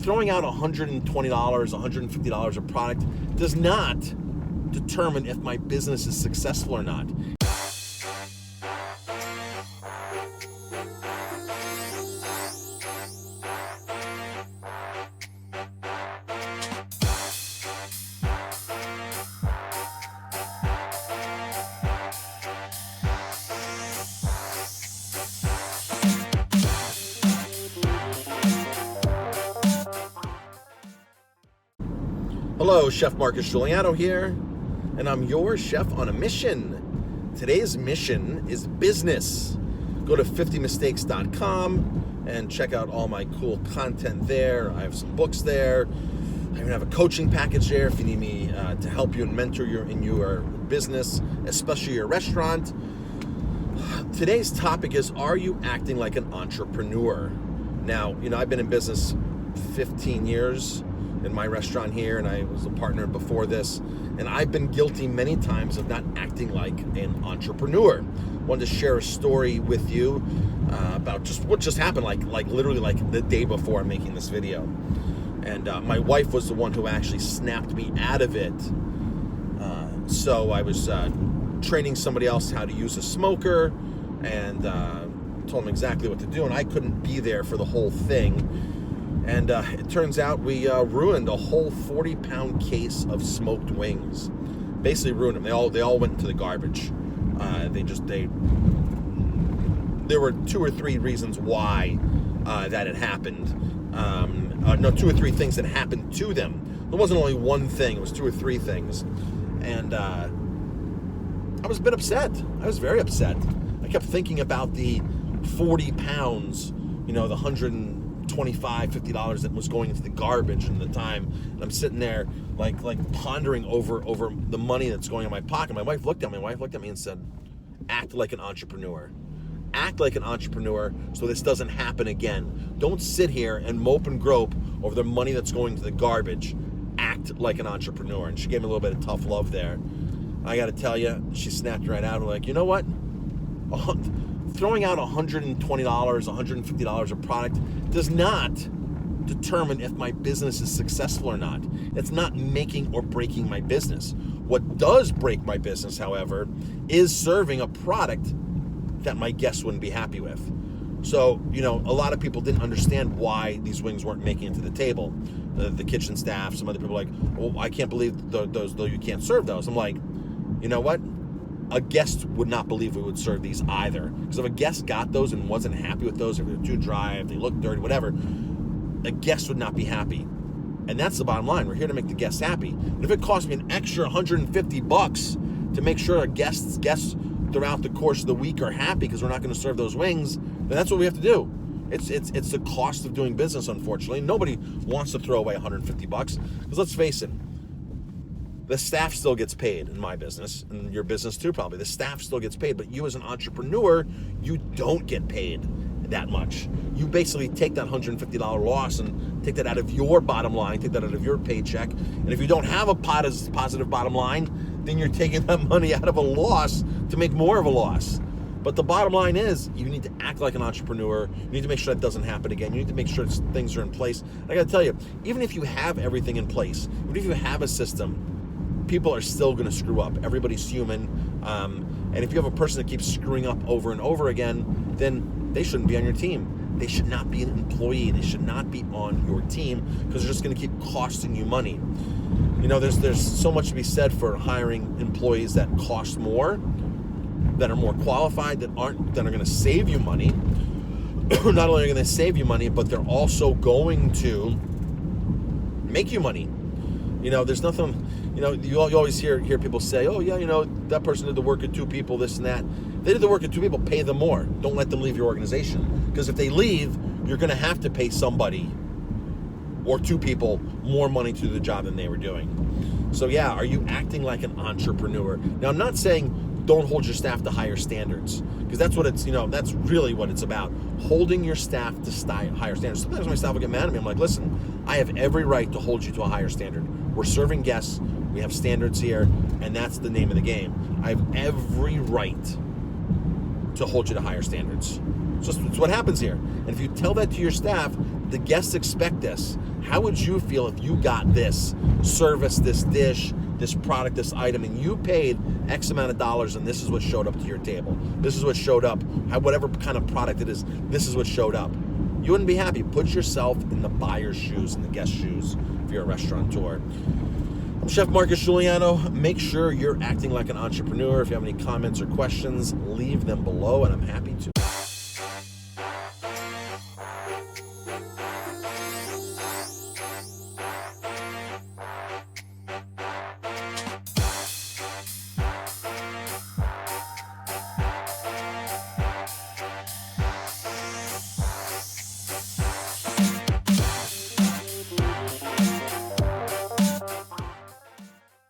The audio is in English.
throwing out $120, $150 a product does not determine if my business is successful or not. Hello, Chef Marcus Guiliano here, and I'm your chef on a mission. Today's mission is business. Go to 50mistakes.com and check out all my cool content there. I have some books there. I even have a coaching package there if you need me to help you and mentor in your business, especially your restaurant. Today's topic is, are you acting like an entrepreneur? Now, I've been in business 15 years in my restaurant here, and I was a partner before this, and I've been guilty many times of not acting like an entrepreneur. Wanted to share a story with you about just what just happened, like literally like the day before I'm making this video. And my wife was the one who actually snapped me out of it. So I was training somebody else how to use a smoker, and told them exactly what to do, and I couldn't be there for the whole thing. And it turns out we ruined a whole 40-pound case of smoked wings. Basically ruined them. They all went into the garbage. There were 2 or 3 reasons why that had happened. 2 or 3 things that happened to them. It wasn't only one thing. It was 2 or 3 things. And I was a bit upset. I was very upset. I kept thinking about the 40 pounds, the $125, $50 that was going into the garbage in the time. And I'm sitting there like pondering over the money that's going in my pocket. My wife looked at me and said, act like an entrepreneur. Act like an entrepreneur so this doesn't happen again. Don't sit here and mope and grope over the money that's going to the garbage. Act like an entrepreneur. And she gave me a little bit of tough love there. I got to tell you, she snapped right out. I'm like, you know what? Throwing out $120, $150 a product does not determine if my business is successful or not. It's not making or breaking my business. What does break my business, however, is serving a product that my guests wouldn't be happy with. So, a lot of people didn't understand why these wings weren't making it to the table. The kitchen staff, some other people were like, well, I can't believe those, though you can't serve those. I'm like, you know what? A guest would not believe we would serve these either. Because if a guest got those and wasn't happy with those, if they're too dry, if they look dirty, whatever, a guest would not be happy. And that's the bottom line. We're here to make the guests happy. And if it costs me an extra $150 to make sure our guests throughout the course of the week are happy because we're not going to serve those wings, then that's what we have to do. It's the cost of doing business, unfortunately. Nobody wants to throw away $150 because let's face it, the staff still gets paid in my business, and your business too probably. The staff still gets paid, but you as an entrepreneur, you don't get paid that much. You basically take that $150 loss and take that out of your bottom line, take that out of your paycheck. And if you don't have a positive bottom line, then you're taking that money out of a loss to make more of a loss. But the bottom line is, you need to act like an entrepreneur. You need to make sure that doesn't happen again. You need to make sure things are in place. And I got to tell you, even if you have everything in place, even if you have a system, people are still going to screw up. Everybody's human. And if you have a person that keeps screwing up over and over again, then they shouldn't be on your team. They should not be an employee. They should not be on your team because they're just going to keep costing you money. There's so much to be said for hiring employees that cost more, that are more qualified, that are going to save you money. Not only are they going to save you money, but they're also going to make you money. There's nothing, you always hear people say, oh yeah, that person did the work of 2 people, this and that. They did the work of 2 people, pay them more. Don't let them leave your organization. Because if they leave, you're going to have to pay somebody or 2 people more money to do the job than they were doing. So yeah, are you acting like an entrepreneur? Now, I'm not saying don't hold your staff to higher standards, because that's what that's really what it's about. Holding your staff to higher standards. Sometimes my staff will get mad at me. I'm like, listen, I have every right to hold you to a higher standard. We're serving guests. We have standards here, and that's the name of the game. I have every right to hold you to higher standards. It's what happens here. And if you tell that to your staff, the guests expect this. How would you feel if you got this service, this dish, this product, this item, and you paid X amount of dollars, and this is what showed up to your table? This is what showed up. Whatever kind of product it is, this is what showed up. You wouldn't be happy. Put yourself in the buyer's shoes, in the guest's shoes, if you're a restaurateur. I'm Chef Marcus Guiliano. Make sure you're acting like an entrepreneur. If you have any comments or questions, leave them below, and I'm happy to.